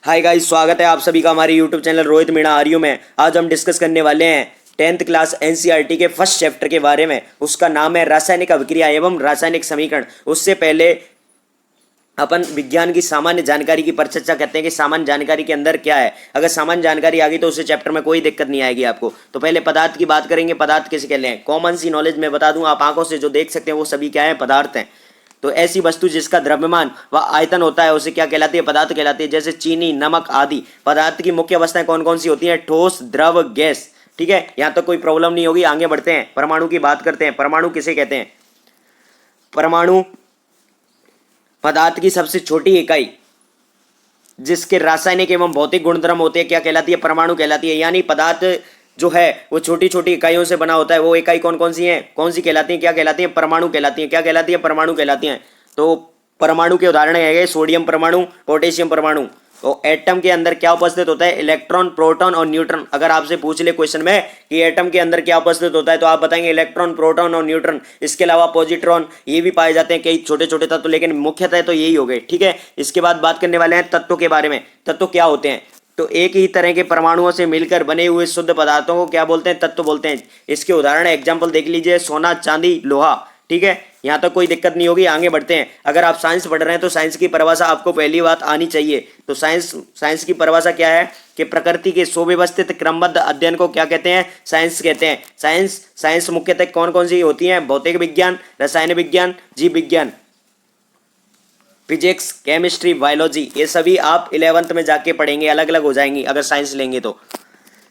Hi guys, स्वागत है आप सभी का हमारे यूट्यूब चैनल रोहित मीणा आर्यू में। आज हम डिस्कस करने वाले हैं 10th क्लास एनसीईआरटी के फर्स्ट चैप्टर के बारे में। उसका नाम है रासायनिक अभिक्रिया एवं रासायनिक समीकरण। उससे पहले अपन विज्ञान की सामान्य जानकारी की परिचर्चा करते हैं कि सामान्य जानकारी के अंदर क्या है। अगर सामान्य जानकारी आ गई तो उस चैप्टर में कोई दिक्कत नहीं आएगी आपको। तो पहले पदार्थ की बात करेंगे। पदार्थ किसे कहते हैं? कॉमन सी नॉलेज में बता दूं, आप आंखों से जो देख सकते हैं वो सभी क्या है? पदार्थ हैं। तो ऐसी वस्तु जिसका द्रव्यमान व आयतन होता है उसे क्या कहलाती है? पदार्थ कहलाती है। जैसे चीनी, नमक आदि। पदार्थ की मुख्य अवस्थाएं कौन कौन सी होती हैं? ठोस, द्रव, गैस। ठीक है, यहां तक कोई प्रॉब्लम नहीं होगी। आगे बढ़ते हैं, परमाणु की बात करते हैं। परमाणु किसे कहते हैं? परमाणु पदार्थ की सबसे छोटी इकाई जिसके रासायनिक एवं भौतिक गुणधर्म होते हैं क्या कहलाती है? परमाणु कहलाती है। यानी पदार्थ जो है वो छोटी छोटी इकाइयों से बना होता है। वो इकाई कौन कौन सी हैं? कौन सी कहलाती हैं? क्या कहलाती हैं? परमाणु कहलाती हैं। क्या कहलाती है? परमाणु कहलाती हैं। तो परमाणु के उदाहरण है सोडियम परमाणु, पोटेशियम परमाणु। तो एटम के अंदर क्या उपस्थित होता है? इलेक्ट्रॉन, प्रोटॉन और न्यूट्रॉन। अगर आपसे पूछ ले क्वेश्चन में कि एटम के अंदर क्या उपस्थित होता है तो आप बताएंगे इलेक्ट्रॉन, प्रोटॉन और न्यूट्रॉन। इसके अलावा पॉजिट्रॉन ये भी पाए जाते हैं, कई छोटे छोटे तत्व, लेकिन मुख्यतः तो यही हो गए। ठीक है, इसके बाद बात करने वाले हैं तत्वों के बारे में। तत्व क्या होते हैं? तो एक ही तरह के परमाणुओं से मिलकर बने हुए शुद्ध पदार्थों को क्या बोलते हैं? तत्व बोलते हैं। इसके उदाहरण एग्जाम्पल देख लीजिए, सोना, चांदी, लोहा। ठीक है, यहां तक कोई दिक्कत नहीं होगी। आगे बढ़ते हैं। अगर आप साइंस पढ़ रहे हैं तो साइंस की परिभाषा आपको पहली बात आनी चाहिए। तो साइंस की परिभाषा क्या है कि प्रकृति के सुव्यवस्थित क्रमबद्ध अध्ययन को क्या कहते हैं? साइंस कहते हैं। साइंस मुख्यतः कौन कौन सी होती है? भौतिक विज्ञान, रसायन विज्ञान, जीव विज्ञान, फिजिक्स, केमिस्ट्री, बायोलॉजी। ये सभी आप 11th में जाके पढ़ेंगे, अलग अलग हो जाएंगी अगर साइंस लेंगे तो।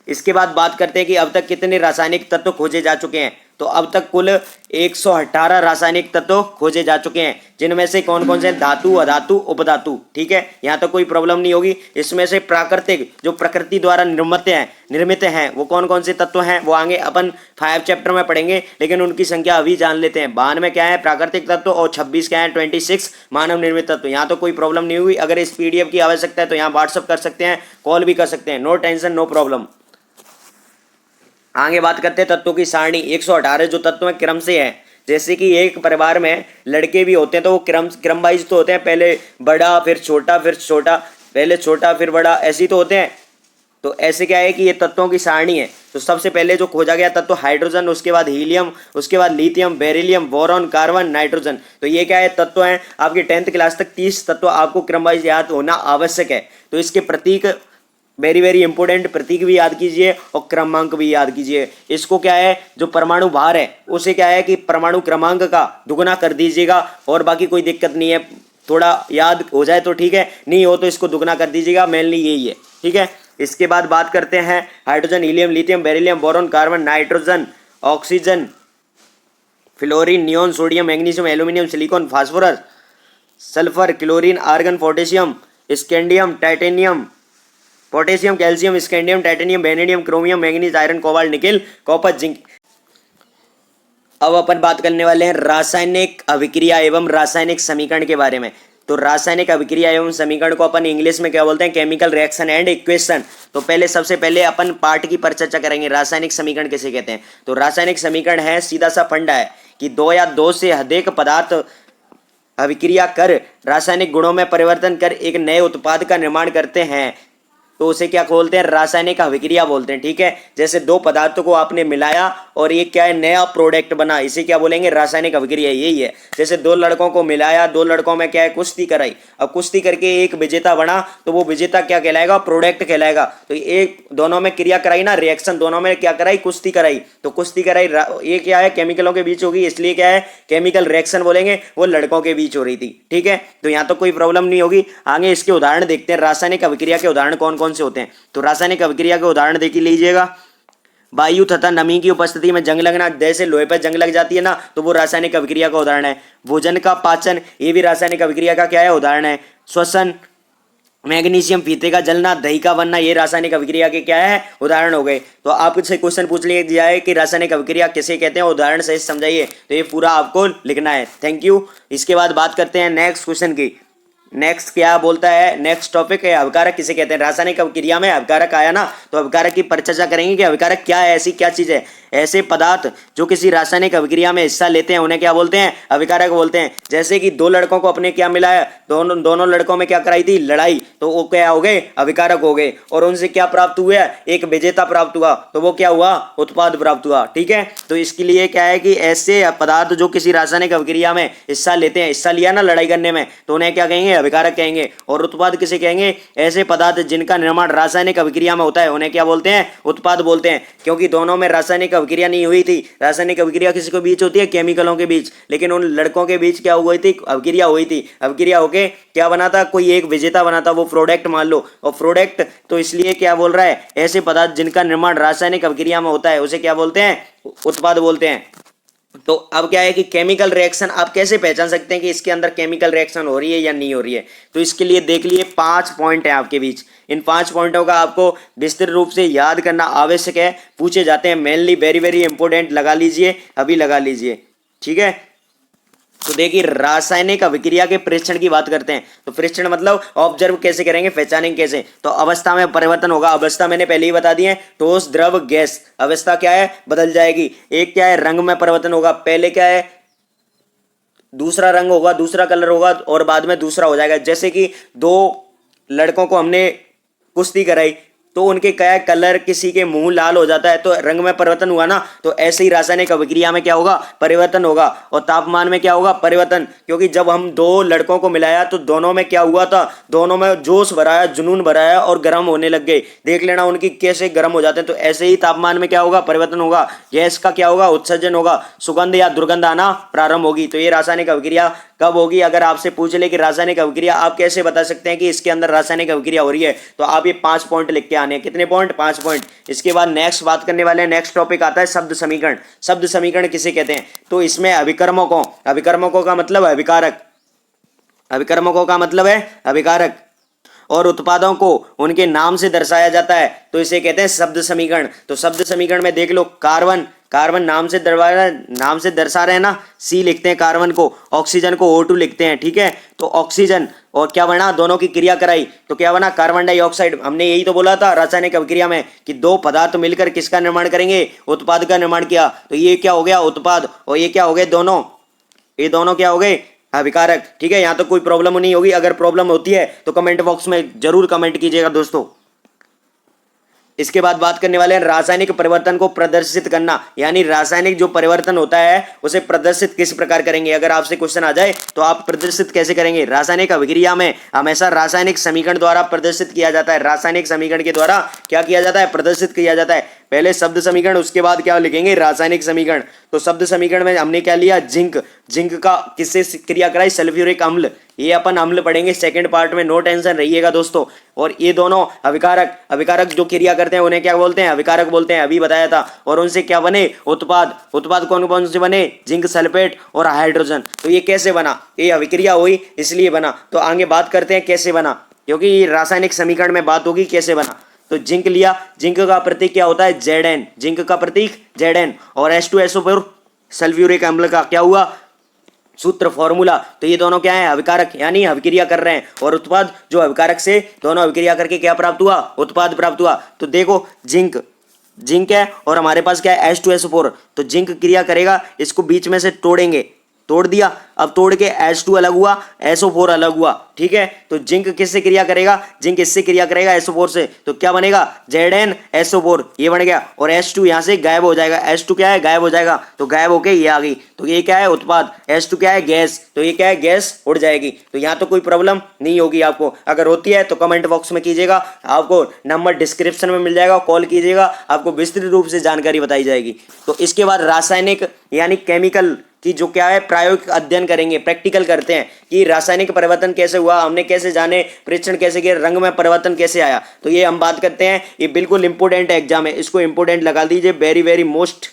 इसके बाद बात करते हैं कि अब तक कितने रासायनिक तत्व खोजे जा चुके हैं। तो अब तक कुल 118 रासायनिक तत्व खोजे जा चुके हैं, जिनमें से कौन कौन से? धातु, अधातु, उपधातु। ठीक है, यहाँ तक कोई प्रॉब्लम नहीं होगी। इसमें से प्राकृतिक जो प्रकृति द्वारा निर्मित हैं वो कौन कौन से तत्व हैं वो आगे अपन 5 चैप्टर में पढ़ेंगे, लेकिन उनकी संख्या अभी जान लेते हैं। 92 क्या है? प्राकृतिक तत्व, और 26 क्या है? 26 मानव निर्मित तत्व। यहाँ तो कोई प्रॉब्लम नहीं हुई। अगर इस पीडीएफ की आवश्यकता है तो यहाँ व्हाट्सअप कर सकते हैं, कॉल भी कर सकते हैं। No tension, no problem. आगे बात करते हैं तत्वों की सारणी। 118 जो तत्व हैं क्रम से हैं। जैसे कि एक परिवार में लड़के भी होते हैं तो वो क्रम वाइज तो होते हैं, पहले बड़ा फिर छोटा फिर छोटा, पहले छोटा फिर बड़ा, ऐसे तो होते हैं। तो ऐसे क्या है कि ये तत्वों की सारणी है। तो सबसे पहले जो खोजा गया तत्व हाइड्रोजन, उसके बाद हीलियम, उसके बाद lithium, beryllium, boron, carbon, nitrogen. तो ये क्या है? तत्व हैं। आपकी 10th क्लास तक 30 तत्व आपको क्रम वाइज याद होना आवश्यक है। तो इसके प्रतीक वेरी वेरी इंपॉर्टेंट, प्रतीक भी याद कीजिए और क्रमांक भी याद कीजिए। इसको क्या है, जो परमाणु भार है उसे क्या है कि परमाणु क्रमांक का दुगुना कर दीजिएगा, और बाकी कोई दिक्कत नहीं है। थोड़ा याद हो जाए तो ठीक है, नहीं हो तो इसको दुगुना कर दीजिएगा। मेनली यही है। ठीक है, इसके बाद बात करते हैं hydrogen, helium, lithium, beryllium, boron, carbon, nitrogen, oxygen, fluorine, neon, sodium, magnesium, aluminium, silicon, phosphorus, sulphur, chlorine, argon, potassium, scandium, titanium, potassium, calcium, scandium, titanium, vanadium, chromium, manganese, iron, cobalt, nickel, copper, zinc. अब अपन बात करने वाले हैं रासायनिक अभिक्रिया एवं रासायनिक समीकरण के बारे में। तो रासायनिक अभिक्रिया एवं समीकरण को अपन इंग्लिश में क्या बोलते हैं? Chemical reaction and equation. तो सबसे पहले अपन पार्ट की परिचर्चा करेंगे। रासायनिक समीकरण किसे कहते हैं? तो रासायनिक समीकरण है, सीधा सा फंडा है कि दो या दो से अधिक पदार्थ अभिक्रिया कर रासायनिक गुणों में परिवर्तन कर एक नए उत्पाद का निर्माण करते हैं तो उसे क्या बोलते हैं? रासायनिक अभिक्रिया बोलते हैं। ठीक है, जैसे दो पदार्थों को आपने मिलाया और ये क्या है? नया प्रोडक्ट बना, इसे क्या बोलेंगे? रासायनिक अभिक्रिया। यही है। जैसे दो लड़कों को मिलाया, दो लड़कों में क्या है? कुश्ती कराई। अब कुश्ती करके एक विजेता बना तो वो विजेता क्या कहलाएगा? प्रोडक्ट कहलाएगा। तो एक दोनों में क्रिया कराई ना, रिएक्शन, दोनों में क्या कराई? कुश्ती कराई। तो कुश्ती कराई ये क्या है? केमिकलों के बीच होगी, इसलिए क्या है? केमिकल रिएक्शन बोलेंगे। वो लड़कों के बीच हो रही थी। ठीक है, तो यहाँ तो कोई प्रॉब्लम नहीं होगी। आगे इसके उदाहरण देखते हैं। रासायनिक अभिक्रिया के उदाहरण कौन कौन से होते हैं? तो रासायनिक अभिक्रिया के उदाहरण देख लीजिएगा। वायु तथा नमी की उपस्थिति में जंग लगना, जैसे लोहे पर जंग लग जाती है ना, तो वो रासायनिक अभिक्रिया का उदाहरण है। भोजन का पाचन, ये भी रासायनिक अभिक्रिया का क्या है? उदाहरण है। श्वसन, मैग्नीशियम, फीते का जलना, दही का बनना, ये रासायनिक अभिक्रिया के क्या है? उदाहरण हो गए। तो आपसे क्वेश्चन पूछ लिया जाए कि रासायनिक अभिक्रिया किसे कहते हैं, उदाहरण से समझाइए, तो ये पूरा आपको लिखना है। Thank you. इसके बाद बात करते हैं नेक्स्ट क्वेश्चन की। नेक्स्ट क्या बोलता है? नेक्स्ट टॉपिक है अभिकारक किसे कहते हैं। रासायनिक अभिक्रिया में अभिकारक आया ना, तो अभिकारक की परिचर्चा करेंगे कि अभिकारक क्या है, ऐसी क्या चीज है। ऐसे पदार्थ जो किसी रासायनिक अभिक्रिया में हिस्सा लेते हैं उन्हें क्या बोलते हैं? अभिकारक बोलते हैं। जैसे कि दो लड़कों को अपने क्या मिला है, दोनों लड़कों में क्या कराई थी? लड़ाई, तो वो क्या हो गए? अभिकारक हो गए। और उनसे क्या प्राप्त हुआ? एक विजेता प्राप्त हुआ, तो वो क्या हुआ? उत्पाद प्राप्त हुआ। ठीक है, तो इसके लिए क्या है कि ऐसे पदार्थ जो किसी रासायनिक अभिक्रिया में हिस्सा लेते हैं, हिस्सा लिया ना लड़ाई करने में, तो उन्हें क्या कहेंगे? अभिकारक कहेंगे। और उत्पाद किसे कहेंगे? ऐसे पदार्थ जिनका निर्माण रासायनिक अभिक्रिया में होता है उन्हें क्या बोलते हैं? उत्पाद बोलते हैं। क्योंकि दोनों में रासायनिक अभिक्रिया नहीं हुई थी। रासायनिक अभिक्रिया किसी के बीच होती है? केमिकलों के बीच। लेकिन उन लड़कों के बीच क्या हुई थी? अभिक्रिया हुई थी। अभिक्रिया होके क्या बना था? कोई एक विजेता बना था, वो प्रोडक्ट मान लो। और प्रोडक्ट तो इसलिए क्या बोल रहा है? ऐसे पदार्थ जिनका निर्माण रासायनिक अभिक्रिया में होता है उसे क्या बोलते हैं? उत्पाद बोलते हैं। तो अब क्या है कि केमिकल रिएक्शन आप कैसे पहचान सकते हैं कि इसके अंदर केमिकल रिएक्शन हो रही है या नहीं हो रही है? तो इसके लिए देख लिए 5 पॉइंट है आपके बीच। इन 5 पॉइंटों का आपको विस्तृत रूप से याद करना आवश्यक है, पूछे जाते हैं मेनली, वेरी वेरी इंपॉर्टेंट। लगा लीजिए, अभी लगा लीजिए। ठीक है, तो देखिए रासायनिक अभिक्रिया के परीक्षण की बात करते हैं। तो परीक्षण मतलब ऑब्जर्व कैसे करेंगे, पहचानेंगे कैसे? तो अवस्था में परिवर्तन होगा। अवस्था मैंने पहले ही बता दी है, ठोस द्रव गैस। अवस्था क्या है? बदल जाएगी। एक क्या है? रंग में परिवर्तन होगा। पहले क्या है? दूसरा रंग होगा, दूसरा कलर होगा, और बाद में दूसरा हो जाएगा। जैसे कि दो लड़कों को हमने कुश्ती कराई, तो उनके क्या है? कलर, किसी के मुंह लाल हो जाता है तो रंग में परिवर्तन हुआ ना। तो ऐसे ही रासायनिक अभिक्रिया में क्या होगा? परिवर्तन होगा। और तापमान में क्या होगा? परिवर्तन। क्योंकि जब हम दो लड़कों को मिलाया तो दोनों में क्या हुआ था? दोनों में जोश भराया, जुनून भराया और गर्म होने लग गए। देख लेना उनकी कैसे गर्म हो जाते हैं। तो ऐसे ही तापमान में क्या होगा? परिवर्तन होगा। गैस का क्या होगा? उत्सर्जन होगा। सुगंध या दुर्गंध आना प्रारंभ होगी। तो ये रासायनिक अभिक्रिया कब होगी? अगर आपसे पूछ ले कि रासायनिक अभिक्रिया, आप कैसे बता सकते हैं कि इसके अंदर रासायनिक अभिक्रिया हो रही है? तो आप ये 5 पॉइंट लिख के आने हैं। कितने पॉइंट? 5 पॉइंट। इसके बाद नेक्स्ट बात करने वाले हैं, नेक्स्ट टॉपिक आता है शब्द समीकरण। शब्द समीकरण किसे कहते हैं? तो इसमें अभिकर्मकों का मतलब है अभिकारक। अभिकर्मकों का मतलब है अभिकारक। और उत्पादों को उनके नाम से दर्शाया जाता है, तो इसे कहते हैं शब्द समीकरण। तो शब्द समीकरण में देख लो, कार्बन नाम से दर्शा रहे हैं ना, सी लिखते हैं कार्बन को, ऑक्सीजन को O2 लिखते हैं। ठीक है, तो ऑक्सीजन और क्या बना? दोनों की क्रिया कराई तो क्या बना? Carbon dioxide. हमने यही तो बोला था रासायनिक अभिक्रिया में कि दो पदार्थ मिलकर किसका निर्माण करेंगे? उत्पाद का निर्माण किया। तो ये क्या हो गया? उत्पाद। और ये क्या हो गए? दोनों। ये दोनों क्या हो गए? अभिकारक। ठीक है, यहाँ तो कोई प्रॉब्लम नहीं होगी। अगर प्रॉब्लम होती है तो कमेंट बॉक्स में जरूर कमेंट कीजिएगा दोस्तों। इसके बाद बात करने वाले हैं रासायनिक परिवर्तन को प्रदर्शित करना, यानी रासायनिक जो परिवर्तन होता है उसे प्रदर्शित किस प्रकार करेंगे। अगर आपसे क्वेश्चन आ जाए तो आप प्रदर्शित कैसे करेंगे? रासायनिक अभिक्रिया में हमेशा रासायनिक समीकरण द्वारा प्रदर्शित किया जाता है। रासायनिक समीकरण के द्वारा क्या किया जाता है? प्रदर्शित किया जाता है। पहले शब्द समीकरण, उसके बाद क्या लिखेंगे? रासायनिक समीकरण। तो शब्द समीकरण में हमने क्या लिया? जिंक का किससे क्रिया कराई? सल्फ्यूरिक अम्ल। ये अपन अम्ल पढ़ेंगे सेकंड पार्ट में, नो टेंशन रहिएगा दोस्तों। और ये दोनों अभिकारक जो क्रिया करते हैं उन्हें क्या बोलते हैं? अभिकारक बोलते हैं, अभी बताया था। और उनसे क्या बने? उत्पाद कौन कौन से बने? जिंक सल्फेट और हाइड्रोजन। तो ये कैसे बना? ये अभिक्रिया हुई इसलिए बना। तो आगे बात करते हैं कैसे बना, क्योंकि रासायनिक समीकरण में बात होगी कैसे बना। तो जिंक लिया, जिंक का प्रतीक क्या होता है? Zn। जिंक का प्रतीक Zn। और H2SO4 सल्फ्यूरिक अम्ल का क्या हुआ? सूत्र, फॉर्मूला। तो ये दोनों क्या है? अभिकारक, यानी अभिक्रिया कर रहे हैं। और उत्पाद जो अभिकारक से दोनों अभिक्रिया करके क्या प्राप्त हुआ? उत्पाद प्राप्त हुआ। तो देखो जिंक है और हमारे पास क्या है? H2SO4। तो जिंक क्रिया करेगा, इसको बीच में से तोड़ेंगे, तोड़ दिया। अब तोड़ के H2 अलग हुआ, SO4 अलग हुआ। ठीक है, तो जिंक किससे क्रिया करेगा? जिंक इससे क्रिया करेगा SO4 से। तो क्या बनेगा? ZnSO4 ये बन गया। और H2 यहाँ से गायब हो जाएगा। H2 क्या है? गायब हो जाएगा। तो गायब होके ये आ गई। तो ये क्या है? उत्पाद। H2 क्या है? गैस। तो ये क्या है? गैस उड़ जाएगी। तो यहाँ तो कोई प्रॉब्लम नहीं होगी आपको। अगर होती है तो कमेंट बॉक्स में कीजिएगा, आपको नंबर डिस्क्रिप्शन में मिल जाएगा, कॉल कीजिएगा, आपको विस्तृत रूप से जानकारी बताई जाएगी। तो इसके बाद रासायनिक यानी केमिकल कि जो क्या है? प्रायोगिक अध्ययन करेंगे, प्रैक्टिकल करते हैं कि रासायनिक परिवर्तन कैसे हुआ, हमने कैसे जाने, परीक्षण कैसे किया, रंग में परिवर्तन कैसे आया। तो ये हम बात करते हैं। ये बिल्कुल इंपोर्टेंट एग्जाम है, इसको इंपोर्टेंट लगा दीजिए, वेरी वेरी मोस्ट।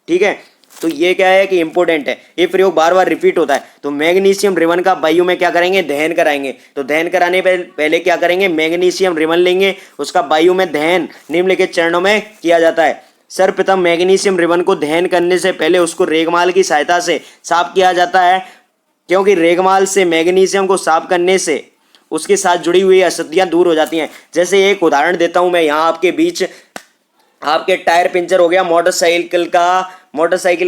ठीक है, तो ये क्या है कि इंपोर्टेंट है, ये प्रयोग बार बार रिपीट होता है। तो मैग्नीशियम रिबन का वायु में क्या करेंगे? दहन कराएंगे। तो दहन कराने पहले क्या करेंगे? मैग्नीशियम रिबन लेंगे, उसका वायु में दहन निम्नलिखित चरणों में किया जाता है। सर्वप्रथम मैग्नीशियम रिबन को दहन करने से पहले उसको रेगमाल की सहायता से साफ किया जाता है, क्योंकि रेगमाल से मैग्नीशियम को साफ करने से उसके साथ जुड़ी हुई अशुद्धियां दूर हो जाती हैं। जैसे एक उदाहरण देता हूं मैं यहाँ आपके बीच, आपके टायर पंचर हो गया मोटरसाइकिल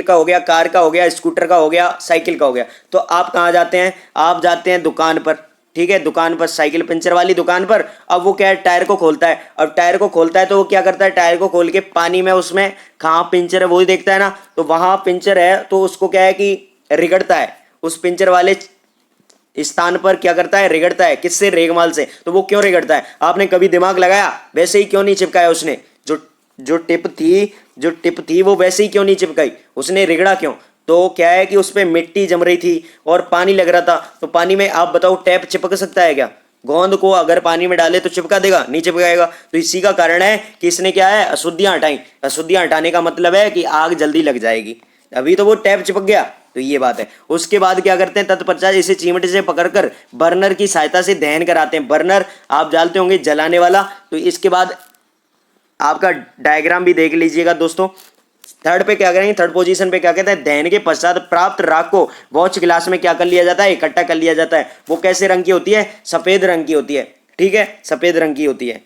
का हो गया, कार का हो गया, स्कूटर का हो गया, साइकिल का हो गया, तो आप कहाँ जाते हैं? आप जाते हैं दुकान पर, ठीक है, दुकान पर, साइकिल पंचर वाली दुकान पर। अब वो क्या है, टायर को खोलता है। अब टायर को खोलता है तो वो क्या करता है, टायर को खोल के पानी में उसमें कहाँ पंचर है वही देखता है ना, तो वहां पंचर है तो उसको क्या है कि रिगड़ता है, उस पंचर वाले स्थान पर क्या करता है, रिगड़ता है। किससे? रेगमाल से। तो वो क्यों रिगड़ता है? आपने कभी दिमाग लगाया? वैसे ही क्यों नहीं चिपकाया उसने? जो जो टिप थी वो वैसे ही क्यों नहीं चिपकाई? उसने रिगड़ा क्यों? तो क्या है कि उस पर मिट्टी जम रही थी और पानी लग रहा था, तो पानी में आप बताओ टैप चिपक सकता है क्या? गोंद को अगर पानी में डाले तो चिपका देगा? नहीं चिपकाएगा। तो इसी का कारण है कि इसने क्या है, अशुद्धियां हटाई। अशुद्धियां हटाने का मतलब है कि आग जल्दी लग जाएगी। अभी तो वो टैप चिपक गया, तो ये बात है। उसके बाद क्या करते हैं, तत्पश्चात इसे चिमटे से पकड़कर बर्नर की सहायता से दहन कराते हैं। बर्नर आप जानते होंगे, जलाने वाला। तो इसके बाद आपका डायग्राम भी देख लीजिएगा दोस्तों। थर्ड पे क्या करेंगे, थर्ड पोजीशन पे क्या कहते हैं, दहन के पश्चात प्राप्त राख को वॉच गिलास में क्या कर लिया जाता है, इकट्ठा कर लिया जाता है। वो कैसे रंग की होती है? सफेद रंग की होती है, ठीक है, सफेद रंग की होती है।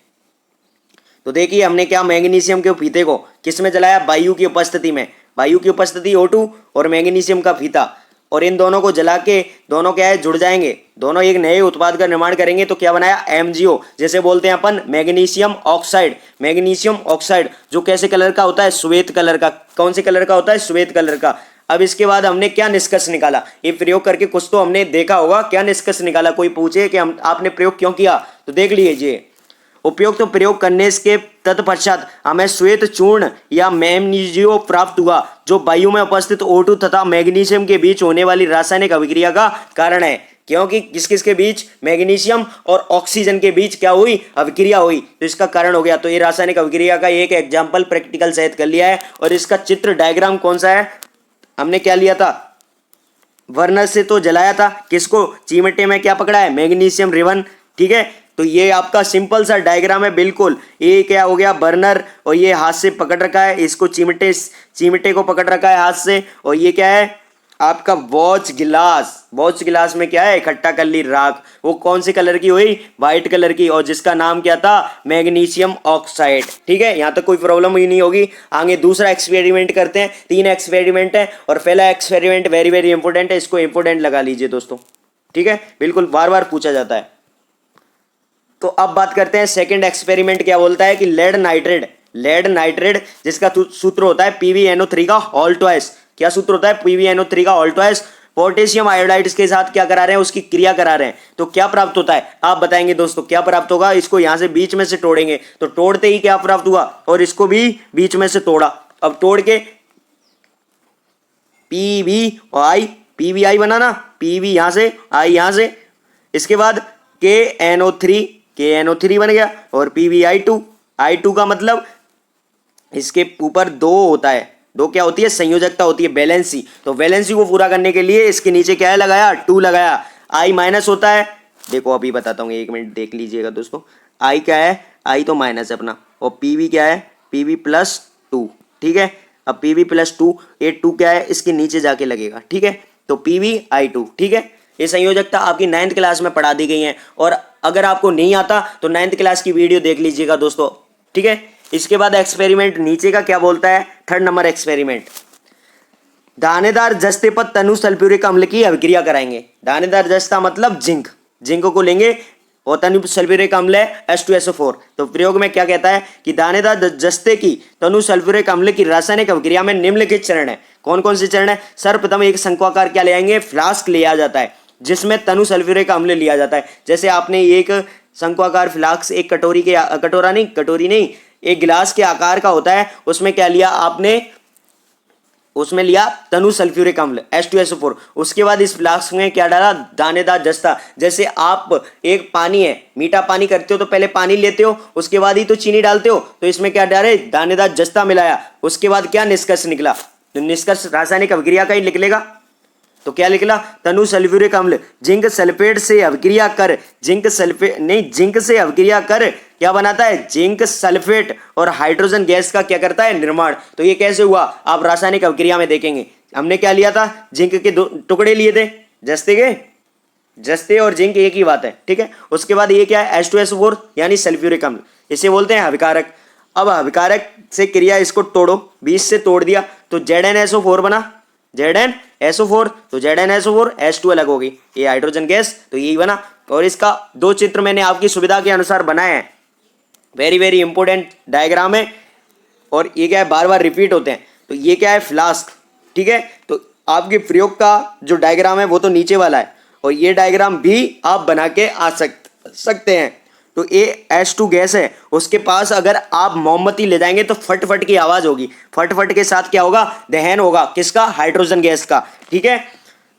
तो देखिए हमने क्या, मैग्नीशियम के फीते को किस में जलाया? वायु की उपस्थिति में। वायु की उपस्थिति O2 और मैग्नीशियम का फीता, और इन दोनों को जला के दोनों क्या है, जुड़ जाएंगे, दोनों एक नए उत्पाद का निर्माण करेंगे। तो क्या बनाया? MgO, जैसे बोलते हैं अपन मैग्नीशियम ऑक्साइड। मैग्नीशियम ऑक्साइड जो कैसे कलर का होता है? श्वेत कलर का। कौन से कलर का होता है? श्वेत कलर का। अब इसके बाद हमने क्या निष्कर्ष निकाला? ये प्रयोग करके कुछ तो हमने देखा होगा, क्या निष्कर्ष निकाला? कोई पूछे कि हम आपने प्रयोग क्यों किया, तो देख लीजिए। उपयुक्त तो प्रयोग करने के तत्पश्चात हमें श्वेत चूर्ण या मैग्नीशियो प्राप्त हुआ, जो वायु में उपस्थित O2 तथा मैग्नीशियम के बीच होने वाली रासायनिक अभिक्रिया का कारण है। क्योंकि किस किस के बीच? मैग्नीशियम और ऑक्सीजन के बीच क्या हुई? अभिक्रिया हुई, तो इसका कारण हो गया। तो ये रासायनिक अभिक्रिया का एक एग्जाम्पल प्रैक्टिकल सहित कर लिया है। और इसका चित्र डायग्राम कौन सा है? हमने क्या लिया था? बर्नर से तो जलाया था, किसको? चिमटे में क्या पकड़ा है? मैग्नीशियम रिबन, ठीक है। तो ये आपका सिंपल सा डायग्राम है बिल्कुल। ये क्या हो गया? बर्नर, और ये हाथ से पकड़ रखा है, इसको चिमटे को पकड़ रखा है हाथ से। और ये क्या है? आपका वॉच गिलास। वॉच गिलास में क्या है? इकट्ठा कर ली राख। वो कौन सी कलर की हुई? व्हाइट कलर की, और जिसका नाम क्या था? मैग्नीशियम ऑक्साइड, ठीक है। यहां तक कोई प्रॉब्लम ही नहीं होगी। आगे दूसरा एक्सपेरिमेंट करते हैं। 3 एक्सपेरिमेंट है, और पहला एक्सपेरिमेंट वेरी वेरी इंपॉर्टेंट है, इसको इंपॉर्टेंट लगा लीजिए दोस्तों, ठीक है, बिल्कुल बार बार पूछा जाता है। तो अब बात करते हैं सेकंड एक्सपेरिमेंट क्या बोलता है कि लेड नाइट्रेट जिसका सूत्र होता है PbNO3 का होल ट्वाइस। क्या सूत्र होता है? PbNO3 का होल ट्वाइस। पोटेशियम आयोडाइड के साथ क्या करा रहे हैं? उसकी क्रिया करा रहे हैं। तो क्या प्राप्त होता है? आप बताएंगे दोस्तों, क्या प्राप्त होगा? इसको यहां से बीच में से तोड़ेंगे, तो तोड़ते ही क्या प्राप्त हुआ? और इसको भी बीच में से तोड़ा। अब तोड़ के PbI बनाना, PB यहां से, I यहां से, इसके बाद KNO3 बन गया, और PbI2 का मतलब इसके ऊपर 2 होता है। 2 क्या होती है? संयोजकता होती है, वैलेंसी। तो वैलेंसी को पूरा करने के लिए इसके नीचे क्या है लगाया? 2 लगाया। I माइनस होता है, देखो अभी बताता हूँ, 1 मिनट देख लीजिएगा दोस्तों। I क्या है? I तो माइनस है अपना, और PB क्या है? PB+2, ठीक है। अब PB+2, ये 2 क्या है? इसके नीचे जाके लगेगा, ठीक है। तो PbI2, ठीक है। ये संयोजकता आपकी 9th क्लास में पढ़ा दी गई है, और अगर आपको नहीं आता तो 9th क्लास की वीडियो देख लीजिएगा दोस्तों, ठीक है। इसके बाद एक्सपेरिमेंट नीचे का क्या बोलता है? 3rd नंबर एक्सपेरिमेंट, दानेदार जस्ते पर तनु सल्फ्यूरिक अम्ल की अभिक्रिया कराएंगे। दानेदार जस्ता मतलब जिंक को लेंगे, और तनु सल्फ्यूरिक अम्ल है H2SO4। तो प्रयोग में क्या कहता है कि दानेदार जस्ते की तनु सल्फ्यूरिक अम्ल की रासायनिक अभिक्रिया में निम्नलिखित चरण है। कौन कौन से चरण है? सर्वप्रथम एक शंक्वाकार क्या ले आएंगे? फ्लास्क ले आ जाता है, जिसमें तनु सल्फ्यूरिक अम्ल लिया जाता है। जैसे आपने एक शंक्वाकार फ्लास्क, एक कटोरी नहीं, एक गिलास के आकार का होता है, उसमें क्या लिया आपने? उसमें लिया तनु सल्फ्यूरिक अम्ल H2SO4। उसके बाद इस फ्लास्क में क्या डाला? दानेदार जस्ता। जैसे आप एक पानी है, मीठा पानी करते हो तो पहले पानी लेते हो, उसके बाद ही तो चीनी डालते हो। तो इसमें क्या डाले? दानेदार जस्ता मिलाया। उसके बाद क्या निष्कर्ष निकला? तो निष्कर्ष रासायनिक अभिक्रिया का ही निकलेगा। तो क्या निकला? तनु सल्फ्यूरिक अम्ल जिंक सल्फेट से अभिक्रिया कर, जिंक से अभिक्रिया कर क्या बनाता है? जिंक सल्फेट और हाइड्रोजन गैस का क्या करता है? निर्माण। तो ये कैसे हुआ? आप रासायनिक अभिक्रिया में देखेंगे। हमने क्या लिया था? जिंक के 2 टुकड़े लिए थे, जस्ते और जिंक एक ही बात है, ठीक है। उसके बाद ये क्या है? H2SO4 यानी सल्फ्यूरिक अम्ल, इसे बोलते हैं अभिकारक। अब अभिकारक से क्रिया इसको तोड़ो, 20 से तोड़ दिया तो ZnSO4 बना, ZnSO4, तो ZnSO4 H2 अलग होगी, ये हाइड्रोजन गैस, तो यही बना। और इसका 2 चित्र मैंने आपकी सुविधा के अनुसार बनाए हैं, वेरी वेरी इंपॉर्टेंट डायग्राम है, और ये क्या है बार बार रिपीट होते हैं। तो ये क्या है फ्लास्क, ठीक है। तो आपके प्रयोग का जो डायग्राम है वो तो नीचे वाला है, और ये डायग्राम भी आप बना के आ सकते हैं। तो ये H2 गैस है, उसके पास अगर आप मोमबत्ती ले जाएंगे तो फट फट की आवाज होगी, फट फट के साथ क्या होगा, दहन होगा, किसका, हाइड्रोजन गैस का, ठीक है।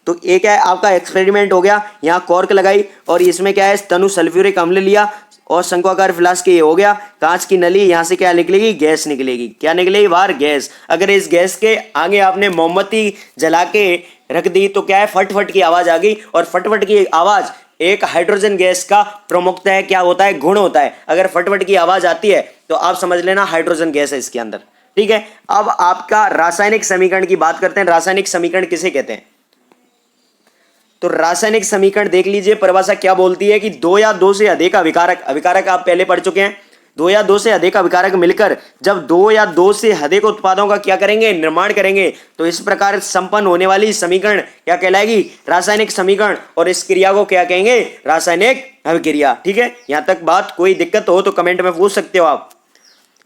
तो ये क्या है आपका एक्सपेरिमेंट हो गया, यहाँ कॉर्क लगाई और इसमें क्या है तनु सल्फ्यूरिक अम्ल लिया और शंक्वाकार फ्लास्क ये हो गया, कांच की नली, यहाँ से क्या निकलेगी, गैस निकलेगी, क्या निकलेगी बाहर, गैस। अगर इस गैस के आगे आपने मोमबत्ती जला के रख दी तो क्या है फट फट की आवाज आ गई, और फट फट की आवाज एक हाइड्रोजन गैस का प्रमुखता है, क्या होता है, गुण होता है। अगर फटफट की आवाज आती है तो आप समझ लेना हाइड्रोजन गैस है इसके अंदर, ठीक है। अब आपका रासायनिक समीकरण की बात करते हैं, रासायनिक समीकरण किसे कहते हैं। तो रासायनिक समीकरण देख लीजिए, परिभाषा क्या बोलती है कि 2 या 2 से अधिक अभिकारक, अभिकारक आप पहले पढ़ चुके हैं, 2 या 2 से अधिक अभिकारक मिलकर जब 2 या 2 से अधिक उत्पादों का क्या करेंगे, निर्माण करेंगे, तो इस प्रकार संपन्न होने वाली समीकरण क्या कहलाएगी, रासायनिक समीकरण। और इस क्रिया को क्या कहेंगे, रासायनिक अभिक्रिया, ठीक है। यहां तक बात कोई दिक्कत हो तो कमेंट में पूछ सकते हो आप।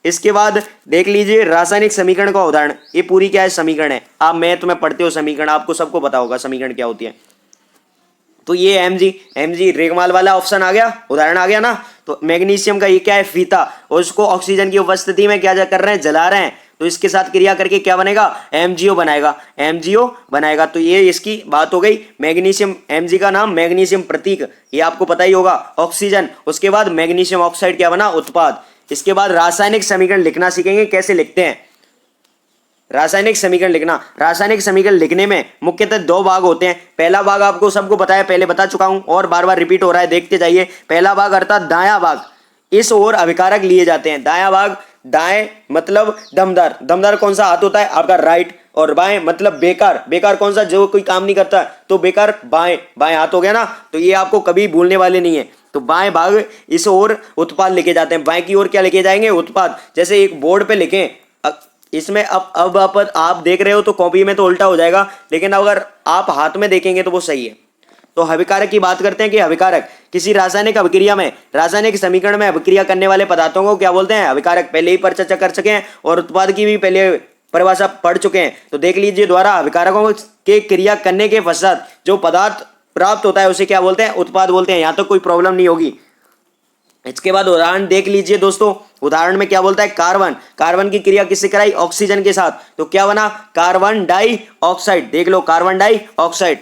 इसके बाद देख लीजिए रासायनिक समीकरण का उदाहरण, ये पूरी क्या है समीकरण है, आप मैथ में पढ़ते हो समीकरण, आपको सबको पता होगा समीकरण क्या होती है। तो ये Mg रेगमाल वाला ऑप्शन आ गया, उदाहरण आ गया ना। तो मैग्नीशियम का ये क्या है, फीता, और उसको ऑक्सीजन की उपस्थिति में क्या कर रहे हैं, जला रहे हैं, तो इसके साथ क्रिया करके क्या बनेगा, MgO बनाएगा, MgO बनाएगा। तो ये इसकी बात हो गई। मैग्नीशियम, Mg का नाम मैग्नीशियम प्रतीक, ये आपको पता ही होगा, ऑक्सीजन, उसके बाद मैग्नीशियम ऑक्साइड क्या बना, उत्पाद। इसके बाद रासायनिक समीकरण लिखना सीखेंगे, कैसे लिखते हैं रासायनिक समीकरण लिखना। रासायनिक समीकरण लिखने में मुख्यतः 2 भाग होते हैं। पहला भाग आपको सबको बताया, पहले बता चुका हूं और बार बार रिपीट हो रहा है, देखते जाइए। पहला भाग अर्थात दायां भाग, इस ओर अभिकारक लिए जाते हैं। दायां भाग, दाएं मतलब दमदार, दमदार कौन सा हाथ होता है आपका, राइट, और बाएं मतलब बेकार, बेकार कौन सा, जो कोई काम नहीं करता, तो बेकार बाएं, बाएं हाथ हो गया ना। तो ये आपको कभी भूलने वाले नहीं है। तो बाएं भाग इस ओर उत्पाद लेके जाते हैं, बाएं की ओर क्या लेके जाएंगे, उत्पाद। जैसे एक बोर्ड पे लिखें, इसमें अब आप देख रहे हो तो कॉपी में तो उल्टा हो जाएगा, लेकिन अगर आप हाथ में देखेंगे तो वो सही है। तो अभिकारक की बात करते हैं कि अभिकारक किसी रासायनिक अभिक्रिया में, रासायनिक समीकरण में अभिक्रिया करने वाले पदार्थों को क्या बोलते हैं, अभिकारक। पहले ही पर चर्चा कर चुके हैं और उत्पाद की भी पहले परिभाषा पढ़ चुके हैं। तो देख लीजिए, द्वारा अभिकारकों के क्रिया करने के पश्चात जो पदार्थ प्राप्त होता है उसे क्या बोलते हैं, उत्पाद बोलते हैं। यहां तो कोई प्रॉब्लम नहीं होगी। इसके बाद उदाहरण देख लीजिए दोस्तों, उदाहरण में क्या बोलता है, कार्बन, कार्बन की क्रिया किससे कराई, ऑक्सीजन के साथ, तो क्या बना, कार्बन डाइऑक्साइड। देख लो, carbon dioxide.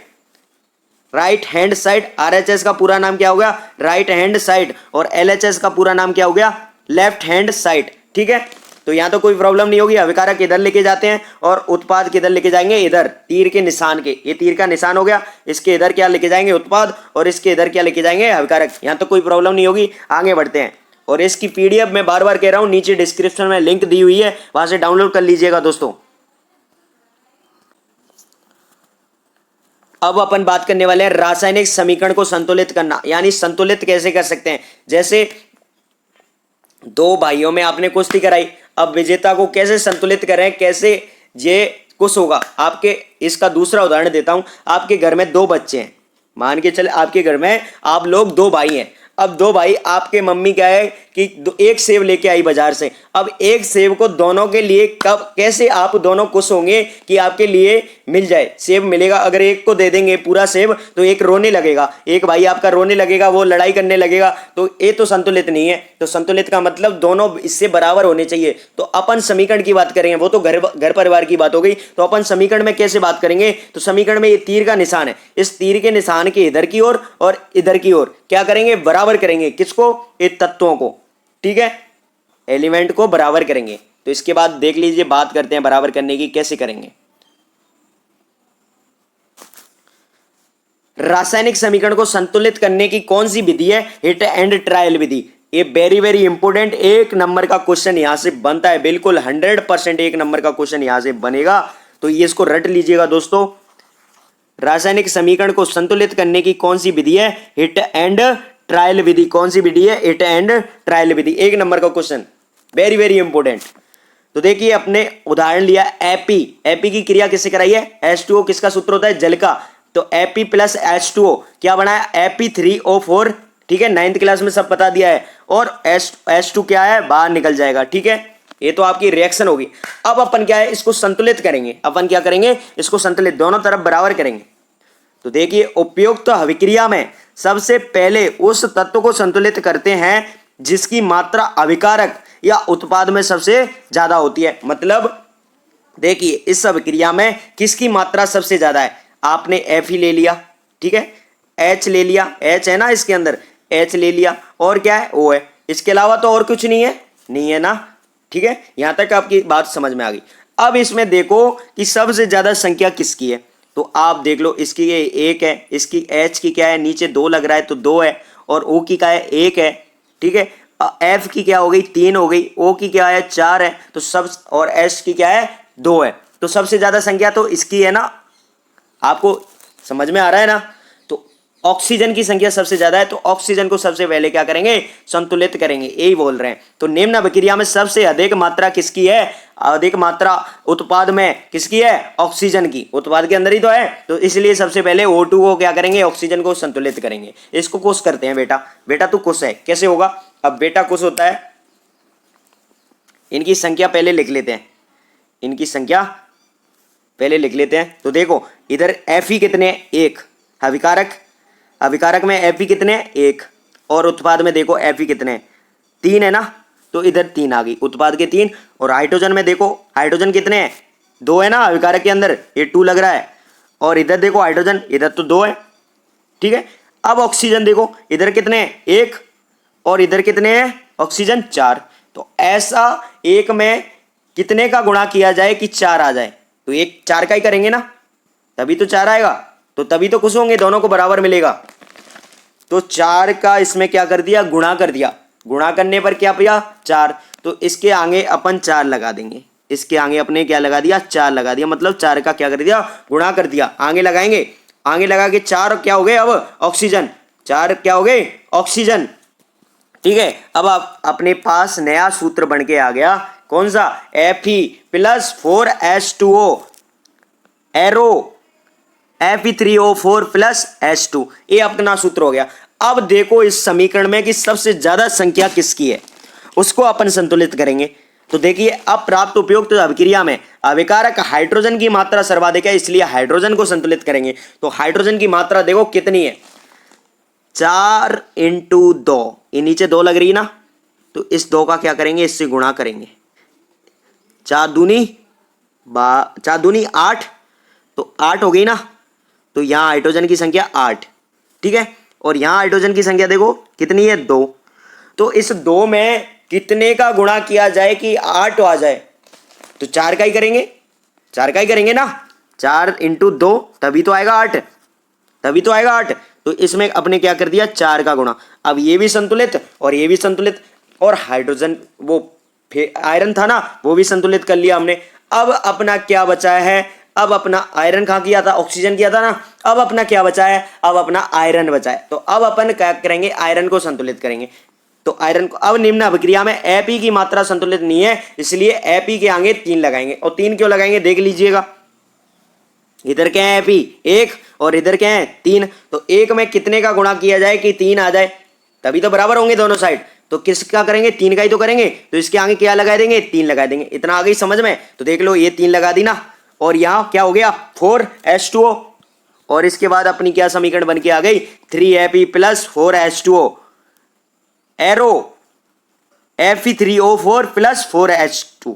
Right hand side, RHS का पूरा नाम क्या हो गया, राइट हैंड साइड, और LHS का पूरा नाम क्या हो गया, लेफ्ट हैंड साइड, ठीक है। तो यहां तो कोई प्रॉब्लम नहीं होगी। अभिकारक इधर लेके जाते हैं और उत्पाद किधर लेके जाएंगे, इधर तीर के निशान के, ये तीर का निशान हो गया, इसके इधर क्या लेके जाएंगे, उत्पाद, और इसके इधर क्या लेके जाएंगे, अभिकारक। यहां तो कोई प्रॉब्लम नहीं होगी। आगे बढ़ते हैं, और इसकी PDF मैं बार बार कह रहा हूं, नीचे डिस्क्रिप्शन में लिंक दी हुई है, वहां से डाउनलोड कर लीजिएगा दोस्तों। अब अपन बात करने वाले हैं रासायनिक समीकरण को संतुलित करना, यानी संतुलित कैसे कर सकते हैं। जैसे 2 भाइयों में आपने कुश्ती कराई, अब विजेता को कैसे संतुलित करें, कैसे ये कुछ होगा। आपके इसका दूसरा उदाहरण देता हूं, आपके घर में 2 बच्चे हैं, मान के चले आपके घर में आप लोग 2 भाई हैं। अब 2 भाई, आपके मम्मी क्या है कि एक सेब लेके आई बाजार से। अब एक सेब को दोनों के लिए कब, कैसे आप दोनों खुश होंगे कि आपके लिए मिल जाए, सेब मिलेगा। अगर एक को दे देंगे पूरा सेब तो एक रोने लगेगा, एक भाई आपका रोने लगेगा, वो लड़ाई करने लगेगा, तो ये तो संतुलित नहीं है। तो संतुलित का मतलब दोनों इससे बराबर होने चाहिए। तो अपन समीकरण की बात करेंगे, वो तो घर परिवार की बात हो गई। तो अपन समीकरण में कैसे बात करेंगे, तो समीकरण में ये तीर का निशान है, इस तीर के निशान के इधर की ओर और इधर की ओर क्या करेंगे, बराबर करेंगे। किसको, ये तत्वों को, ठीक है, एलिमेंट को बराबर करेंगे। तो इसके बाद देख लीजिए, बात करते हैं बराबर करने की, कैसे करेंगे। रासायनिक समीकरण को संतुलित करने की कौन सी विधि है, हिट एंड ट्रायल विधि। ये वेरी वेरी इंपोर्टेंट 1 नंबर का क्वेश्चन यहां से बनता है, बिल्कुल 100% 1 नंबर का क्वेश्चन यहां से बनेगा। तो ये इसको रट लीजिएगा दोस्तों। रासायनिक समीकरण को संतुलित करने की कौन सी विधि है, हिट एंड ट्रायल विधि। कौन सी विधि है, hit and trial Vidhi. 1 number का क्वेश्चन, वेरी वेरी इंपोर्टेंट। तो देखिए अपने उदाहरण लिया एपी, एपी की क्रिया किससे कराई है, H2O, किसका सूत्र होता है, जल का, तो एपी प्लस H2O क्या बनाया, Ap3O4, ठीक है, 9th क्लास में सब बता दिया है, और H2 क्या है, बाहर निकल जाएगा, ठीक है, ये तो आपकी रिएक्शन होगी। अब अपन क्या है, इसको संतुलित करेंगे, अपन क्या करेंगे, इसको संतुलित, दोनों तरफ बराबर करेंगे। तो देखिए उपयुक्त अभिक्रिया में सबसे पहले उस तत्व को संतुलित करते हैं जिसकी मात्रा अभिकारक या उत्पाद में सबसे ज्यादा होती है। मतलब देखिए इस अभिक्रिया में किसकी मात्रा सबसे ज्यादा है, आपने F ही ले लिया, ठीक है, H ले लिया, H है ना इसके अंदर, H ले लिया, और क्या है, O है, इसके अलावा तो और कुछ नहीं है ना, ठीक है, यहां तक आपकी बात समझ में आ गई। अब इसमें देखो कि सबसे ज्यादा संख्या किसकी है, तो आप देख लो, इसकी ये 1 है, इसकी H की क्या है, नीचे 2 लग रहा है तो 2 है, और O की क्या है, 1 है, ठीक है, F की क्या हो गई, 3 हो गई, O की क्या है, 4 है, तो सब, और H की क्या है, 2 है, तो सबसे ज्यादा संख्या तो इसकी है ना, आपको समझ में आ रहा है ना। तो ऑक्सीजन की संख्या सबसे ज्यादा है, तो ऑक्सीजन को सबसे पहले क्या करेंगे, संतुलित करेंगे, यही बोल रहे हैं। तो निम्न अभिक्रिया में सबसे अधिक मात्रा किसकी है, अधिक मात्रा उत्पाद में किसकी है, ऑक्सीजन की, उत्पाद के अंदर ही तो है, तो इसलिए सबसे पहले O2 को क्या करेंगे, ऑक्सीजन को संतुलित करेंगे। इसको कुछ करते हैं बेटा, बेटा तू कुछ है, कैसे होगा, अब बेटा कुछ होता है, इनकी संख्या पहले लिख लेते हैं, इनकी संख्या पहले लिख लेते हैं। तो देखो इधर Fe कितने, 1, अभिकारक में Fe कितने, 1, और उत्पाद में देखो Fe कितने, 3 है ना, तो इधर 3 आ गई, उत्पाद के 3, और हाइड्रोजन में देखो, हाइड्रोजन कितने हैं, 2 है ना, अभिकारक के अंदर ये 2 लग रहा है, और इधर देखो हाइड्रोजन, इधर तो 2 है, ठीक है। अब ऑक्सीजन देखो, इधर कितने हैं, 1, और इधर कितने हैं, ऑक्सीजन 4, तो ऐसा एक में कितने का गुणा किया जाए कि 4 आ जाए, तो एक 4 का ही करेंगे ना, तभी तो 4 आएगा, तो तभी तो खुश होंगे, दोनों को बराबर मिलेगा। तो 4 का इसमें क्या कर दिया, गुणा कर दिया, गुणा करने पर क्या पाया, 4, तो इसके आगे अपन 4 लगा देंगे, इसके आगे अपने क्या लगा दिया, 4 लगा दिया, मतलब 4 का क्या कर दिया, गुणा कर दिया, आगे लगाएंगे, आगे लगा के 4 क्या हो गए, अब ऑक्सीजन, 4 क्या हो गए, ऑक्सीजन, ठीक है। अब आप अपने पास नया सूत्र बन के आ गया, कौन सा, Fe plus 4H2O, arrow Fe3O4 plus H2, ये अपना सूत्र हो गया। अब देखो इस समीकरण में कि सबसे ज्यादा संख्या किसकी है, उसको अपन संतुलित करेंगे। तो देखिए अब प्राप्त उपयुक्त अभिक्रिया में अभिकारक हाइड्रोजन की मात्रा सर्वाधिक है, इसलिए हाइड्रोजन को संतुलित करेंगे। तो हाइड्रोजन की मात्रा देखो कितनी है, 4 × 2, ये नीचे 2 लग रही ना, तो इस 2 का क्या करेंगे, इससे गुणा करेंगे, 4 दूनी 8, तो 8 हो गई ना, तो यहां हाइड्रोजन की संख्या 8, ठीक है, और यहां हाइड्रोजन की संख्या देखो कितनी है, 2, तो इस 2 में कितने का गुणा किया जाए कि 8 आ जाए, तो 4 का ही करेंगे, 4 का ही करेंगे ना, 4 × 2 तभी तो आएगा 8, तभी तो आएगा 8, तो इसमें अपने क्या कर दिया, 4 का गुणा। अब ये भी संतुलित और ये भी संतुलित, और हाइड्रोजन वो आयरन था ना, वो भी संतुलित कर लिया हमने। अब अपना क्या बचा है, अब अपना आयरन कहाँ किया था, ऑक्सीजन किया था ना, अब अपना क्या बचा है, अब अपना आयरन बचा है। तो अब अपन क्या करेंगे, आयरन को संतुलित करेंगे। तो आयरन को, अब निम्न अभिक्रिया में Fe की मात्रा संतुलित नहीं है, इसलिए Fe के आगे 3 लगाएंगे। और 3 क्यों लगाएंगे, देख लीजिएगा, इधर क्या है Fe 1 और इधर क्या है 3, तो 1 में कितने का गुणा किया जाए कि 3 आ जाए, तभी तो बराबर होंगे दोनों साइड। तो किसका करेंगे, 3 का ही तो करेंगे, तो इसके आगे क्या लगा देंगे, 3 लगा देंगे। इतना आ गई समझ में, तो देख लो ये 3 लगा दी ना, और यहां क्या हो गया 4H2O, और इसके बाद अपनी क्या समीकरण बन के आ गई, 3Fe plus 4H2O, arrow Fe3O4 plus 4H2।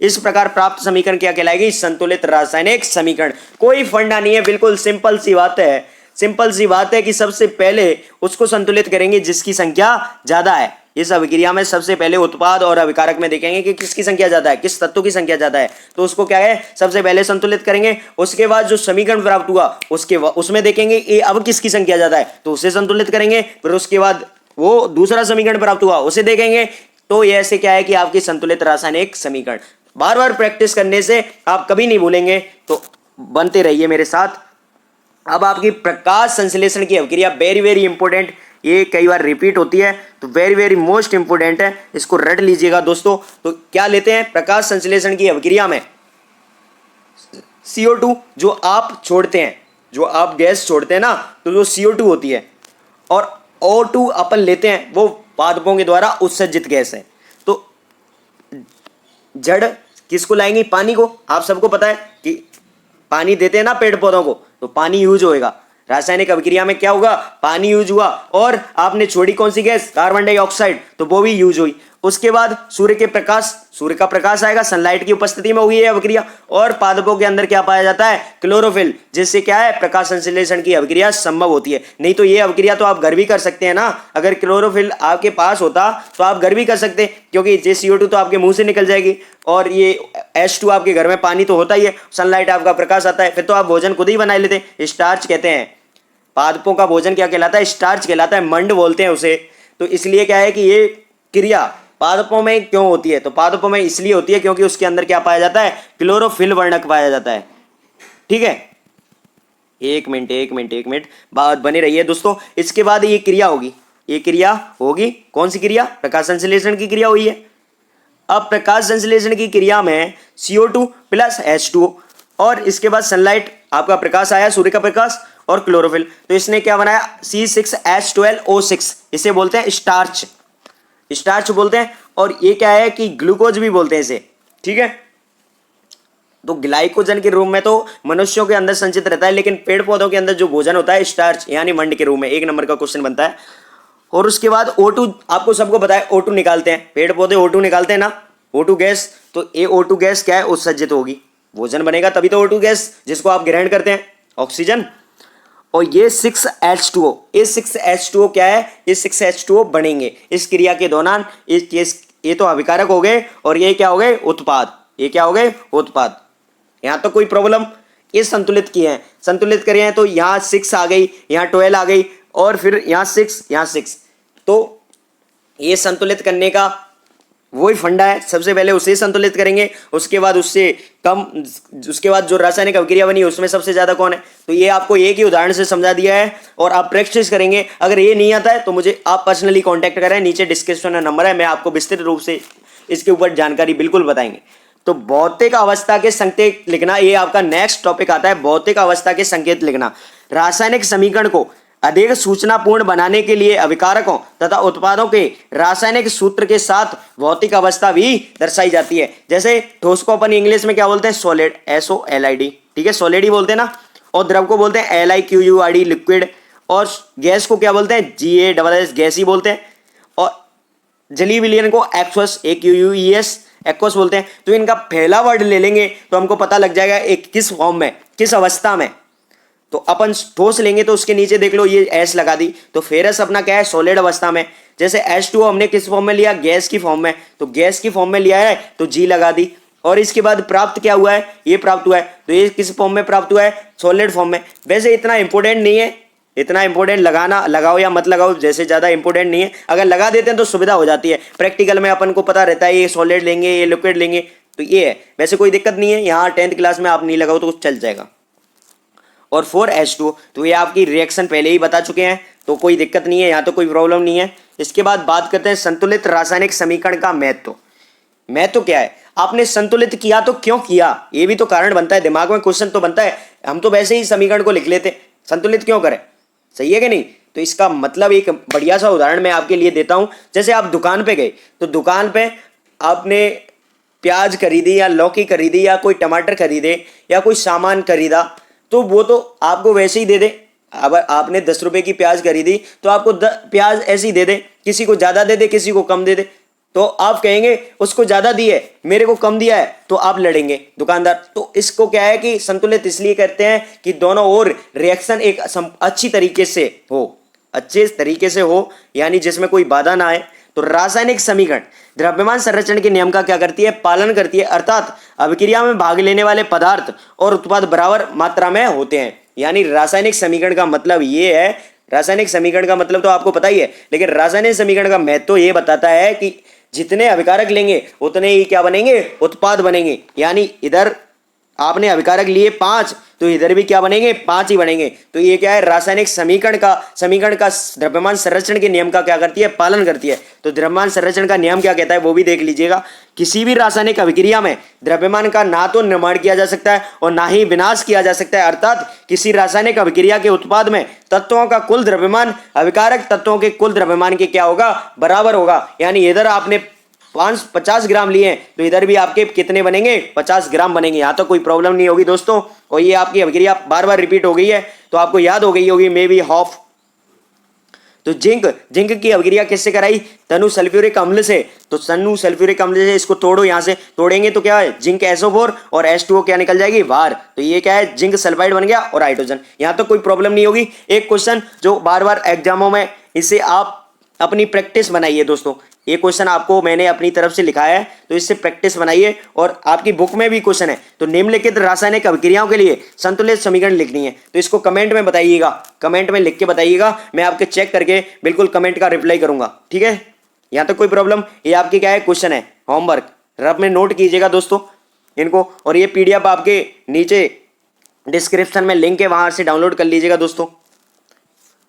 इस प्रकार प्राप्त समीकरण क्या कहलाएगी, संतुलित रासायनिक समीकरण। कोई फंडा नहीं है, बिल्कुल सिंपल सी बात है, सिंपल सी बात है कि सबसे पहले उसको संतुलित करेंगे जिसकी संख्या ज्यादा है। इस अभिक्रिया में सबसे पहले उत्पाद और अभिकारक में देखेंगे कि किसकी संख्या ज्यादा है, किस तत्व की संख्या ज्यादा है, तो उसको क्या है सबसे पहले संतुलित करेंगे। उसके बाद जो समीकरण प्राप्त हुआ उसमें देखेंगे ये अब किसकी संख्या ज्यादा है, तो उसे संतुलित करेंगे। फिर उसके बाद वो दूसरा समीकरण प्राप्त हुआ उसे देखेंगे। तो ये ऐसे क्या है कि आपकी संतुलित रासायनिक समीकरण बार बार प्रैक्टिस करने से आप कभी नहीं भूलेंगे, तो बनते रहिए मेरे साथ। अब आपकी प्रकाश संश्लेषण की अभिक्रिया वेरी वेरी इंपॉर्टेंट, ये कई बार रिपीट होती है, तो वेरी वेरी मोस्ट इंपोर्टेंट है, इसको रट लीजिएगा दोस्तों। तो क्या लेते हैं प्रकाश संश्लेषण की अभिक्रिया में CO2 जो आप छोड़ते हैं, जो आप गैस छोड़ते हैं ना, तो जो CO2 होती है, और O2 अपन लेते हैं, वो पादपों के द्वारा उत्सर्जित गैस है। तो जड़ किसको लाएंगी? पानी को। आप सबको पता है कि पानी देते हैं ना पेड़ पौधों को, तो पानी यूज होएगा। रासायनिक अभिक्रिया में क्या होगा? पानी यूज हुआ, और आपने छोड़ी कौन सी गैस? कार्बन डाइऑक्साइड, तो वो भी यूज हुई। उसके बाद सूर्य का प्रकाश आएगा, सनलाइट की उपस्थिति में हुई है अभिक्रिया, और पादपों के अंदर क्या पाया जाता है? क्लोरोफिल, जिससे क्या है? प्रकाश संश्लेषण की अभिक्रिया संभव होती है। नहीं तो ये अभिक्रिया तो आप घर भी कर सकते हैं ना, अगर क्लोरोफिल आपके पास होता तो आप घर भी कर सकते, क्योंकि ये CO2 तो आपके मुंह से निकल जाएगी, और ये H2 आपके घर में पानी तो होता ही है, सनलाइट आपका प्रकाश आता है, फिर तो आप भोजन खुद ही बना लेते। स्टार्च कहते हैं पादपों का भोजन, क्या कहलाता है? स्टार्च कहलाता है, मंड बोलते हैं उसे। तो इसलिए क्या है कि ये क्रिया पादपों में क्यों होती है? तो पादपों में इसलिए होती है क्योंकि उसके अंदर क्या पाया जाता है? क्लोरोफिल वर्णक पाया जाता है। ठीक है, एक मिनट बात बनी रही है दोस्तों। इसके बाद ये क्रिया होगी, कौन सी क्रिया? प्रकाश संश्लेषण की क्रिया हुई है। अब प्रकाश संश्लेषण की क्रिया में CO2 प्लस H2O, और इसके बाद सनलाइट, आपका प्रकाश आया, सूर्य का प्रकाश, और क्लोरोफिल, तो इसने क्या बनाया? C6H12O6, इसे बोलते हैं स्टार्च बोलते हैं। और ये क्या है कि ग्लूकोज भी बोलते हैं इसे। ठीक है, तो ग्लाइकोजन के रूप में तो मनुष्यों के अंदर संचित रहता है, लेकिन पेड़ पौधों के अंदर जो भोजन होता है स्टार्च यानी मंड के रूप में। 1 नंबर का क्वेश्चन बनता है। और उसके बाद O2, आपको सबको पता है O2 निकालते हैं, पेड़ पौधे O2 निकालते हैं ना, O2 गैस। तो ये O2 गैस क्या है? उत्सर्जित होगी, भोजन बनेगा तभी तो O2 गैस, जिसको आप ग्रहण करते हैं, ऑक्सीजन। और ये 6H2O, ये 6H2O क्या है? ये 6H2O बनेंगे इस क्रिया के दौरान। ये तो अभिकारक हो गए, और ये क्या हो गए? उत्पाद। ये क्या हो गए? उत्पाद। यहाँ तो कोई प्रॉब्लम? ये संतुलित किए हैं, संतुलित करे हैं, तो यहाँ 6 आ गई, यहाँ 12 आ गई, और फिर यहाँ 6, यहाँ 6। तो ये संतुलित करने का वही फंडा है। सबसे पहले उसे संतुलित करेंगे, उसके बाद उससे कम, उसके बाद जो रासायनिक अभिक्रिया बनी उसमें सबसे ज्यादा कौन है। तो ये आपको एक ही उदाहरण से समझा दिया है, और आप प्रैक्टिस करेंगे। अगर ये नहीं आता है तो मुझे आप पर्सनली कांटेक्ट करें, नीचे डिस्क्रिप्शन में नंबर है, मैं आपको विस्तृत रूप से इसके ऊपर जानकारी बिल्कुल बताएंगे। तो भौतिक अवस्था के संकेत लिखना, ये आपका नेक्स्ट टॉपिक आता है, भौतिक अवस्था के संकेत लिखना। रासायनिक समीकरण को अधिक सूचनापूर्ण बनाने के लिए अभिकारकों तथा उत्पादों के रासायनिक सूत्र के साथ भौतिक अवस्था भी दर्शाई जाती है। जैसे ठोस को अपन इंग्लिश में क्या बोलते हैं? Solid, SOLID। ठीक है, सॉलिड ही बोलते हैं ना। और द्रव को बोलते हैं LIQUID, लिक्विड। और गैस को क्या बोलते हैं? GASS, गैस ही बोलते हैं। और जलीय विलयन को एक्वस, AQUES, एक्वस बोलते हैं। तो इनका पहला वर्ड ले लेंगे तो हमको पता लग जाएगा एक किस फॉर्म में, किस अवस्था में। तो अपन ठोस लेंगे तो उसके नीचे देख लो, ये S लगा दी, तो फेरस अपना क्या है? सॉलिड अवस्था में। जैसे H2O हमने किस फॉर्म में लिया? गैस की फॉर्म में, तो गैस की फॉर्म में लिया है तो G लगा दी। और इसके बाद प्राप्त क्या हुआ है? ये प्राप्त हुआ है, तो ये किस फॉर्म में प्राप्त हुआ है? सॉलिड फॉर्म में। वैसे इतना इंपॉर्टेंट नहीं है, इतना इंपॉर्टेंट लगाना, लगाओ या मत लगाओ, जैसे ज्यादा इंपॉर्टेंट नहीं है। अगर लगा देते हैं तो सुविधा हो जाती है, प्रैक्टिकल में अपन को पता रहता है ये सॉलिड लेंगे, ये लिक्विड लेंगे, तो ये है। वैसे कोई दिक्कत नहीं है, यहाँ 10th क्लास में आप नहीं लगाओ तो चल जाएगा। और 4H2, तो ये आपकी रिएक्शन पहले ही बता चुके हैं, तो कोई दिक्कत नहीं है, यहाँ तो कोई प्रॉब्लम नहीं है। इसके बाद बात करते हैं संतुलित रासायनिक समीकरण का महत्व। महत्व क्या है? आपने संतुलित किया तो क्यों किया, ये भी तो कारण बनता है, दिमाग में क्वेश्चन तो बनता है। हम तो वैसे ही समीकरण को लिख लेते, संतुलित क्यों करें? सही है कि नहीं? तो इसका मतलब एक बढ़िया सा उदाहरण मैं आपके लिए देता हूं। जैसे आप दुकान पे गए, तो दुकान पे आपने प्याज खरीदी या लौकी खरीदी या कोई टमाटर खरीदे या कोई सामान खरीदा, तो वो तो आपको वैसे ही दे दे। अब आपने 10 रुपए की प्याज खरीदी तो आपको प्याज ऐसे ही दे दे, किसी को ज्यादा दे दे, किसी को कम दे दे। तो आप कहेंगे उसको ज्यादा दी है, मेरे को कम दिया है, तो आप लड़ेंगे दुकानदार। तो इसको क्या है कि संतुलित इसलिए करते हैं कि दोनों ओर रिएक्शन एक अच्छी तरीके से हो, अच्छे तरीके से हो, यानी जिसमें कोई बाधा ना आए। तो रासायनिक समीकरण द्रव्यमान संरक्षण के नियम का क्या करती है? पालन करती है। अर्थात अभिक्रिया में भाग लेने वाले पदार्थ और उत्पाद बराबर मात्रा में होते हैं। यानी रासायनिक समीकरण का मतलब ये है, रासायनिक समीकरण का मतलब तो आपको पता ही है, लेकिन रासायनिक समीकरण का महत्व तो ये बताता है कि जितने अभिकारक लेंगे उतने ही क्या बनेंगे? उत्पाद बनेंगे। यानी इधर आपने अभिकारक लिए 5, तो इधर भी क्या बनेंगे, 5 ही बनेंगे। तो ये क्या है, रासायनिक समीकरण का द्रव्यमान संरक्षण के नियम का क्या करती है, पालन करती है। तो द्रव्यमान संरक्षण का नियम क्या कहता है वो भी देख लीजिएगा। किसी भी रासायनिक अभिक्रिया में द्रव्यमान का ना तो निर्माण किया जा सकता है और ना ही विनाश किया जा सकता है। अर्थात किसी रासायनिक अभिक्रिया के उत्पाद में तत्वों का कुल द्रव्यमान अभिकारक तत्वों के कुल द्रव्यमान के क्या होगा, बराबर होगा। यानी इधर आपने 50 ग्राम लिए हैं तो इधर भी आपके कितने बनेंगे, 50 ग्राम बनेंगे। यहाँ तो कोई प्रॉब्लम नहीं होगी दोस्तों। और ये आपकी अभिक्रिया बार बार रिपीट हो गई है तो आपको याद हो गई होगी मे बी हाफ। तो जिंक की अभिक्रिया किससे कराई, तनु सल्फ्यूरिक अम्ल से। तो तनु सल्फ्यूरिक अम्ल से इसको तोड़ो, यहां से तोड़ेंगे तो क्या है, जिंक SO4 और H2O क्या निकल जाएगी बाहर। तो ये क्या है, जिंक सल्फाइड बन गया और हाइड्रोजन। यहां तो कोई प्रॉब्लम नहीं होगी। एक क्वेश्चन जो बार बार एग्जामों में, इसे आप अपनी प्रैक्टिस बनाइए दोस्तों। ये क्वेश्चन आपको मैंने अपनी तरफ से लिखा है तो इससे प्रैक्टिस बनाइए। और आपकी बुक में भी क्वेश्चन है। तो निम्नलिखित रासायनिक अभिक्रियाओं के लिए संतुलित समीकरण लिखनी है। तो इसको कमेंट में बताइएगा, कमेंट में लिख के बताइएगा। मैं आपके चेक करके बिल्कुल कमेंट का रिप्लाई करूंगा, ठीक है। यहाँ तक कोई प्रॉब्लम, ये आपकी क्या है, क्वेश्चन है, होमवर्क रफ में नोट कीजिएगा दोस्तों इनको। और ये PDF आपके नीचे डिस्क्रिप्शन में लिंक है, वहां से डाउनलोड कर लीजिएगा दोस्तों,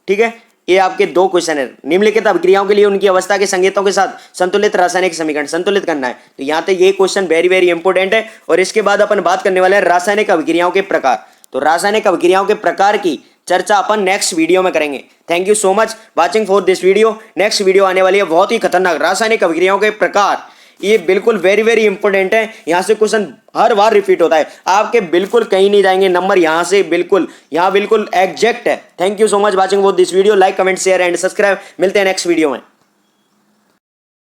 ठीक है। ये आपके 2 क्वेश्चन है। निम्नलिखित अभिक्रियाओं के लिए उनकी अवस्था के संकेतों के साथ संतुलित रासायनिक समीकरण संतुलित करना है। तो यहाँ तक ये क्वेश्चन वेरी वेरी इंपॉर्टेंट है। और इसके बाद अपन बात करने वाले हैं रासायनिक अभिक्रियाओं के प्रकार। तो रासायनिक अभिक्रियाओं के प्रकार की चर्चा अपन नेक्स्ट वीडियो में करेंगे। Thank you so much watching for this video. Next video आने वाली है बहुत ही खतरनाक, रासायनिक अभिक्रियाओं के प्रकार। ये बिल्कुल वेरी वेरी इंपॉर्टेंट है। यहाँ से क्वेश्चन हर बार रिपीट होता है, आपके बिल्कुल कहीं नहीं जाएंगे नंबर, यहाँ से बिल्कुल, यहाँ बिल्कुल एग्जैक्ट है। Thank you so much watching for this video. Like comment share and subscribe. मिलते हैं नेक्स्ट वीडियो में।